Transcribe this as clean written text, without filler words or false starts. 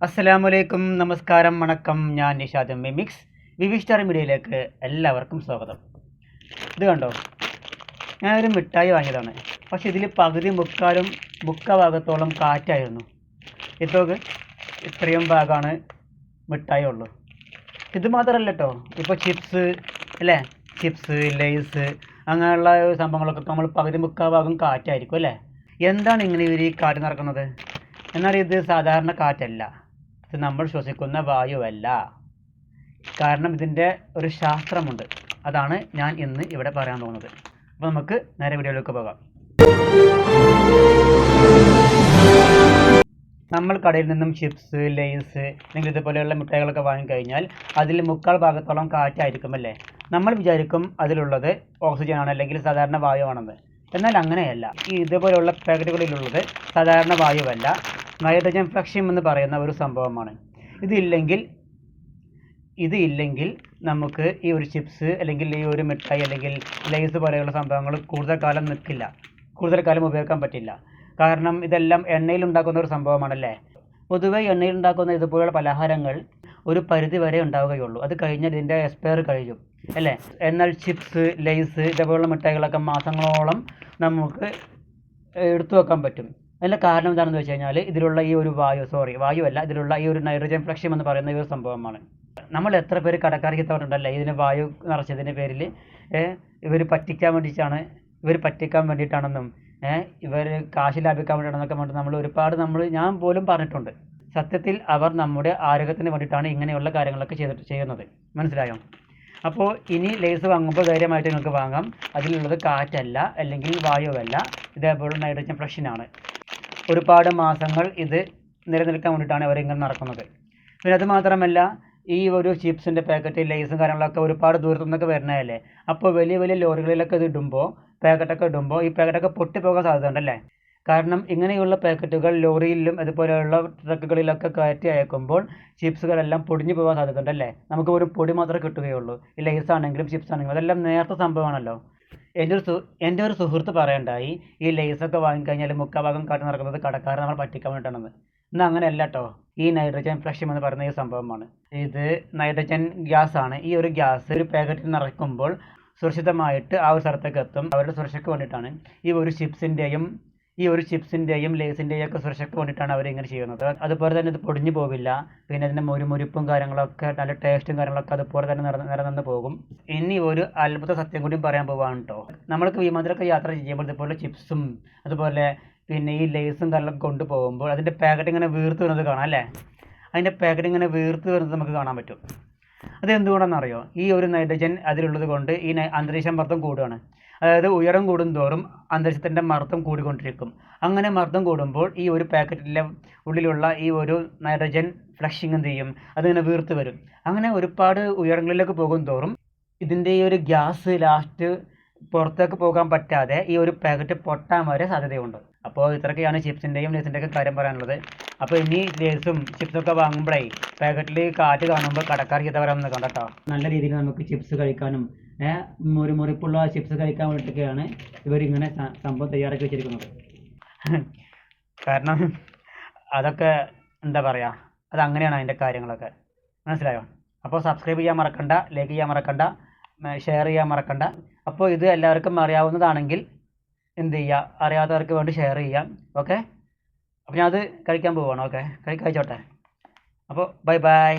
അസ്സലാമലൈക്കും, നമസ്കാരം, വണക്കം. ഞാൻ നിഷാദ് മിമിക്സ് വിവി സ്റ്റാർ മീഡിയയിലേക്ക് എല്ലാവർക്കും സ്വാഗതം. ഇത് കണ്ടോ, ഞാനൊരു മിഠായി വാങ്ങിയതാണ്. പക്ഷെ ഇതിൽ പകുതി ഭാഗത്തോളം കാറ്റായിരുന്നു. ഇതൊക്കെ ഇത്രയും ഭാഗമാണ് മിഠായി ഉള്ളൂ. ഇത് മാത്രമല്ല കേട്ടോ, ഇപ്പോൾ ചിപ്സ് അല്ലേ, ചിപ്സ്, ലേസ് അങ്ങനെയുള്ള സംഭവങ്ങളൊക്കെ നമ്മൾ പകുതി ഭാഗം കാറ്റായിരിക്കും അല്ലേ. എന്താണ് ഇങ്ങനെ ഇവർ ഈ കാറ്റ് നടക്കുന്നത്? എന്നാൽ ഇത് സാധാരണ കാറ്റല്ല, ഇത് നമ്മൾ ശ്വസിക്കുന്ന വായുവല്ല. കാരണം ഇതിൻ്റെ ഒരു ശാസ്ത്രമുണ്ട്. അതാണ് ഞാൻ ഇന്ന് ഇവിടെ പറയാൻ പോകുന്നത്. അപ്പോൾ നമുക്ക് നേരെ വീഡിയോയിലേക്ക് പോകാം. നമ്മൾ കടയിൽ നിന്നും ചിപ്സ്, ലേസ് അല്ലെങ്കിൽ ഇതുപോലെയുള്ള മിഠായികളൊക്കെ വാങ്ങിക്കഴിഞ്ഞാൽ അതിൽ ഭാഗത്തോളം കാറ്റായിരിക്കും അല്ലേ. നമ്മൾ വിചാരിക്കും അതിലുള്ളത് ഓക്സിജൻ ആണ് അല്ലെങ്കിൽ സാധാരണ വായുവാണെന്ന്. എന്നാൽ അങ്ങനെയല്ല. ഈ ഇതുപോലെയുള്ള പാക്കറ്റുകളിലുള്ളത് സാധാരണ വായുവല്ല, നൈട്രജൻ ഫ്ലക്ഷ്യം എന്ന് പറയുന്ന ഒരു സംഭവമാണ്. ഇതില്ലെങ്കിൽ നമുക്ക് ഈ ഒരു ചിപ്സ് അല്ലെങ്കിൽ ഈ ഒരു മിഠായി അല്ലെങ്കിൽ ലേസ് പോലെയുള്ള സംഭവങ്ങൾ കൂടുതൽ കാലം നിൽക്കില്ല, കൂടുതൽ കാലം ഉപയോഗിക്കാൻ പറ്റില്ല. കാരണം ഇതെല്ലാം എണ്ണയിൽ ഉണ്ടാക്കുന്ന ഒരു സംഭവമാണല്ലേ. പൊതുവെ എണ്ണയിൽ ഉണ്ടാക്കുന്ന ഇതുപോലുള്ള പലഹാരങ്ങൾ ഒരു പരിധി വരെ ഉണ്ടാവുകയുള്ളൂ. അത് കഴിഞ്ഞാൽ ഇതിൻ്റെ എക്സ്പയർ കഴിയും അല്ലേ. എന്നാൽ ചിപ്സ്, ലേസ് ഇതുപോലുള്ള മിഠായികളൊക്കെ മാസങ്ങളോളം നമുക്ക് എടുത്തു വെക്കാൻ പറ്റും. അതിൻ്റെ കാരണം എന്താണെന്ന് വെച്ച് കഴിഞ്ഞാൽ ഇതിലുള്ള ഈ ഒരു വായുവല്ല, ഇതിലുള്ള ഈ ഒരു നൈട്രജൻ ഫ്ലക്ഷ്യം എന്ന് പറയുന്ന ഈ ഒരു സംഭവമാണ്. നമ്മൾ എത്ര പേര് കടക്കാർക്ക് എത്താറുണ്ടല്ലേ ഇതിന് വായു നിറച്ചതിൻ്റെ പേരിൽ ഇവർ പറ്റിക്കാൻ വേണ്ടിയിട്ടാണെന്നും ഇവർ കാശ് ലാഭിക്കാൻ വേണ്ടിയിട്ടാണെന്നൊക്കെ പറഞ്ഞിട്ട് ഞാൻ പോലും പറഞ്ഞിട്ടുണ്ട്. സത്യത്തിൽ അവർ നമ്മുടെ ആരോഗ്യത്തിന് വേണ്ടിയിട്ടാണ് ഇങ്ങനെയുള്ള കാര്യങ്ങളൊക്കെ ചെയ്യുന്നത്. മനസ്സിലായോ? അപ്പോൾ ഇനി ലേസ് വാങ്ങുമ്പോൾ ധൈര്യമായിട്ട് നിങ്ങൾക്ക് വാങ്ങാം. അതിലുള്ളത് കാറ്റല്ല അല്ലെങ്കിൽ വായുവല്ല, ഇതേപോലെ നൈട്രജൻ ഫ്ലക്ഷനാണ്. ഒരുപാട് മാസങ്ങൾ ഇത് നിലനിൽക്കാൻ വേണ്ടിയിട്ടാണ് അവരിങ്ങനെ നടക്കുന്നത്. പിന്നെ അത് മാത്രമല്ല, ഈ ഒരു ചിപ്സിൻ്റെ പാക്കറ്റ്, ലേസും കാര്യങ്ങളൊക്കെ ഒരുപാട് ദൂരത്തു നിന്നൊക്കെ വരുന്നതല്ലേ. അപ്പോൾ വലിയ വലിയ ലോറികളിലൊക്കെ ഇത് പാക്കറ്റൊക്കെ ഇടുമ്പോൾ ഈ പാക്കറ്റൊക്കെ പൊട്ടിപ്പോകാൻ സാധ്യത ഉണ്ടല്ലേ. കാരണം ഇങ്ങനെയുള്ള പാക്കറ്റുകൾ ലോറിയിലും അതുപോലെയുള്ള ട്രക്കുകളിലൊക്കെ കയറ്റി അയക്കുമ്പോൾ ചിപ്സുകളെല്ലാം പൊടിഞ്ഞു പോകാൻ സാധ്യത ഉണ്ടല്ലേ. നമുക്ക് ഒരു പൊടി മാത്രമേ കിട്ടുകയുള്ളൂ. ഈ ലേസ് ആണെങ്കിലും ചിപ്സ് ആണെങ്കിലും അതെല്ലാം നേരത്തെ സംഭവമാണല്ലോ. എൻ്റെ ഒരു സുഹൃത്ത് പറയണ്ടായി, ഈ ലേസൊക്കെ വാങ്ങിക്കഴിഞ്ഞാൽ ഭാഗം കാട്ടി നടക്കുന്നത് കടക്കാരെ നമ്മൾ പറ്റിക്കാൻ വേണ്ടിയിട്ടാണെന്ന്. എന്നാൽ അങ്ങനെയല്ല കേട്ടോ. ഈ നൈട്രജൻ ഫ്ലക്ഷ്യം എന്ന് പറയുന്ന ഈ സംഭവമാണ്. ഇത് നൈട്രജൻ ഗ്യാസ് ആണ്. ഈ ഒരു ഗ്യാസ് ഒരു പാക്കറ്റിൽ നിറയ്ക്കുമ്പോൾ സുരക്ഷിതമായിട്ട് ആ ഒരു സ്ഥലത്തേക്ക് എത്തും. അവരുടെ സുരക്ഷയ്ക്ക് വേണ്ടിയിട്ടാണ്. ഈ ഒരു ചിപ്സിൻ്റെയും ലേസിൻ്റെയും ഒക്കെ സുരക്ഷയ്ക്ക് വേണ്ടിയിട്ടാണ് അവരിങ്ങനെ ചെയ്യുന്നത്. അതുപോലെ തന്നെ ഇത് പൊടിഞ്ഞു പോവില്ല. പിന്നെ ഇതിൻ്റെ മുരിപ്പും കാര്യങ്ങളൊക്കെ നല്ല ടേസ്റ്റും കാര്യങ്ങളൊക്കെ അതുപോലെ തന്നെ നിലനിന്ന് പോകും. ഇനി ഒരു അത്ഭുത സത്യം കൂടി പറയാൻ പോവാണ് കേട്ടോ. നമ്മൾക്ക് വിമാനത്തിലൊക്കെ യാത്ര ചെയ്യുമ്പോൾ ഇതുപോലെ ചിപ്സും അതുപോലെ പിന്നെ ഈ ലേസും കാര്യങ്ങളൊക്കെ കൊണ്ടുപോകുമ്പോൾ അതിൻ്റെ പാക്കറ്റ് ഇങ്ങനെ വീർത്ത് വരുന്നത് കാണാം അല്ലേ. അതിൻ്റെ പാക്കറ്റ് ഇങ്ങനെ വീർത്ത് വരുന്നത് നമുക്ക് കാണാൻ പറ്റും. അതെന്തുകൊണ്ടാണെന്നറിയോ? ഈ ഒരു നൈട്രജൻ അതിലുള്ളത് കൊണ്ട് ഈ അന്തരീക്ഷ മർദ്ദം കൂടുകയാണ്. അതായത് ഉയരം കൂടുന്തോറും അന്തരീക്ഷത്തിൻ്റെ മർദ്ദം കൂടിക്കൊണ്ടിരിക്കും. അങ്ങനെ മർദ്ദം കൂടുമ്പോൾ ഈ ഒരു പാക്കറ്റിലെ ഉള്ളിലുള്ള ഈ ഒരു നൈട്രജൻ ഫ്ലഷിങ് എന്ത് ചെയ്യും? അതിങ്ങനെ വീർത്ത് വരും. അങ്ങനെ ഒരുപാട് ഉയരങ്ങളിലേക്ക് പോകും തോറും ഇതിൻ്റെ ഈ ഒരു ഗ്യാസ് ലാസ്റ്റ് പുറത്തേക്ക് പോകാൻ പറ്റാതെ ഈ ഒരു പാക്കറ്റ് പൊട്ടാൻ വരെ സാധ്യതയുണ്ട്. അപ്പോൾ ഇത്രയൊക്കെയാണ് ചിപ്സിൻ്റെയും ലേസിൻ്റെയൊക്കെ കാര്യം പറയാനുള്ളത്. അപ്പോൾ ഇനി ലേസും ചിപ്സൊക്കെ വാങ്ങുമ്പോഴേ പാക്കറ്റിൽ കാറ്റ് കാണുമ്പോൾ കടക്കാർ ചെയ്തവരാണെന്ന് കണ്ടോ. നല്ല രീതിയിൽ നമുക്ക് ചിപ്സ് കഴിക്കാനും മുറിപ്പുള്ള ചിപ്സ് കഴിക്കാൻ വേണ്ടിയിട്ടൊക്കെയാണ് ഇവരിങ്ങനെ സംഭവം തയ്യാറാക്കി വെച്ചിരിക്കുന്നത്. കാരണം അതൊക്കെ എന്താ പറയുക, അതങ്ങനെയാണ് അതിൻ്റെ കാര്യങ്ങളൊക്കെ. മനസ്സിലായോ? അപ്പോൾ സബ്സ്ക്രൈബ് ചെയ്യാൻ മറക്കണ്ട, ലൈക്ക് ചെയ്യാൻ മറക്കണ്ട, ഷെയർ ചെയ്യാൻ മറക്കണ്ട. അപ്പോൾ ഇത് എല്ലാവർക്കും അറിയാവുന്നതാണെങ്കിൽ എന്ത് ചെയ്യുക, അറിയാത്തവർക്ക് വേണ്ടി ഷെയർ ചെയ്യാം. ഓക്കെ, അപ്പോൾ ഞാൻ അത് കഴിക്കാൻ പോവുകയാണ്. ഓക്കെ, കഴിച്ചോട്ടെ. അപ്പോൾ ബൈ.